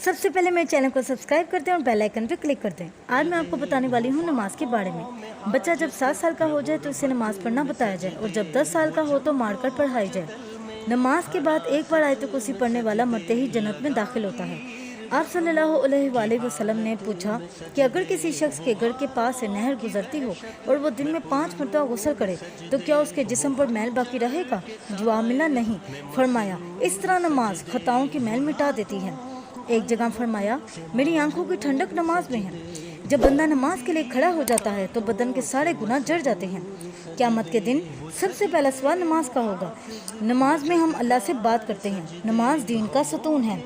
سب سے پہلے میرے چینل کو سبسکرائب کرتے ہیں اور بیل آئیکن پہ کلک کرتے ہیں۔ آج میں آپ کو بتانے والی ہوں نماز کے بارے میں۔ بچہ جب 7 سال کا ہو جائے تو اسے نماز پڑھنا بتایا جائے، اور جب 10 سال کا ہو تو مار کر پڑھائی جائے۔ نماز کے بعد ایک بار آیت کرسی پڑھنے والا مرتے ہی جنت میں داخل ہوتا ہے۔ آپ صلی اللہ علیہ وآلہ وسلم نے پوچھا کہ اگر کسی شخص کے گھر کے پاس سے نہر گزرتی ہو اور وہ دن میں 5 مرتبہ غسل کرے تو کیا اس کے جسم پر میل باقی رہے گا؟ جواب ملا نہیں۔ فرمایا اس طرح نماز خطاؤں کی میل مٹا دیتی ہے۔ ایک جگہ فرمایا میری آنکھوں کی ٹھنڈک نماز میں ہے۔ جب بندہ نماز کے لیے کھڑا ہو جاتا ہے تو بدن کے سارے گناہ جڑ جاتے ہیں۔ قیامت کے دن سب سے پہلا سوال نماز کا ہوگا۔ نماز میں ہم اللہ سے بات کرتے ہیں۔ نماز دین کا ستون ہے۔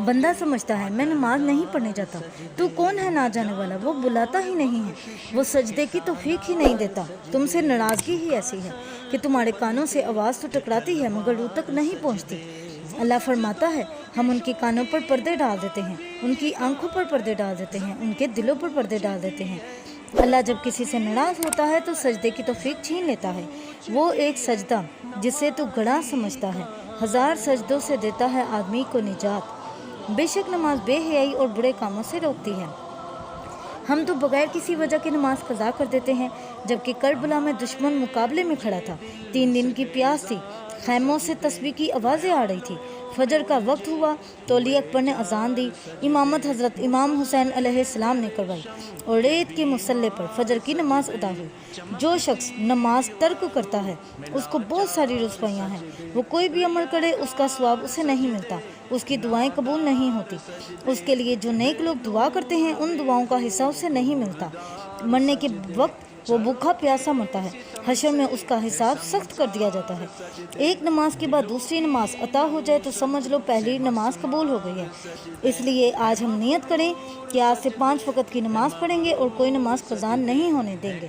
بندہ سمجھتا ہے میں نماز نہیں پڑھنے جاتا، تو کون ہے نہ جانے والا، وہ بلاتا ہی نہیں ہے، وہ سجدے کی توفیق ہی نہیں دیتا۔ تم سے ناراضگی ہی ایسی ہے کہ تمہارے کانوں سے آواز تو ٹکراتی ہے مگر روح تک نہیں پہنچتی۔ اللہ فرماتا ہے ہم ان کے کانوں پر پردے ڈال دیتے ہیں، ان کی آنکھوں پر پردے ڈال دیتے ہیں، ان کے دلوں پر پردے ڈال دیتے ہیں۔ اللہ جب کسی سے ناراض ہوتا ہے تو سجدے کی توفیق چھین لیتا ہے۔ وہ ایک سجدہ جسے تو گناہ سمجھتا ہے 1000 سجدوں سے دیتا ہے آدمی کو نجات۔ بے شک نماز بے حیائی اور برے کاموں سے روکتی ہے۔ ہم تو بغیر کسی وجہ کے نماز قضا کر دیتے ہیں، جبکہ کربلا میں دشمن مقابلے میں کھڑا تھا، 3 دن کی پیاس تھی، خیموں سے تسبیح کی آوازیں آ رہی تھی، فجر کا وقت ہوا تو علی اکبر نے اذان دی، امامت حضرت امام حسین علیہ السلام نے کروائی اور ریت کے مصلے پر فجر کی نماز ادا ہوئی۔ جو شخص نماز ترک کرتا ہے اس کو بہت ساری رسوائیاں ہیں۔ وہ کوئی بھی عمل کرے اس کا ثواب اسے نہیں ملتا، اس کی دعائیں قبول نہیں ہوتی۔ اس کے لیے جو نیک لوگ دعا کرتے ہیں ان دعاؤں کا حصہ اسے نہیں ملتا۔ مرنے کے وقت وہ بھوکا پیاسا مرتا ہے، حشر میں اس کا حساب سخت کر دیا جاتا ہے۔ ایک نماز کے بعد دوسری نماز عطا ہو جائے تو سمجھ لو پہلی نماز قبول ہو گئی ہے۔ اس لیے آج ہم نیت کریں کہ آج سے 5 وقت کی نماز پڑھیں گے اور کوئی نماز قضا نہیں ہونے دیں گے۔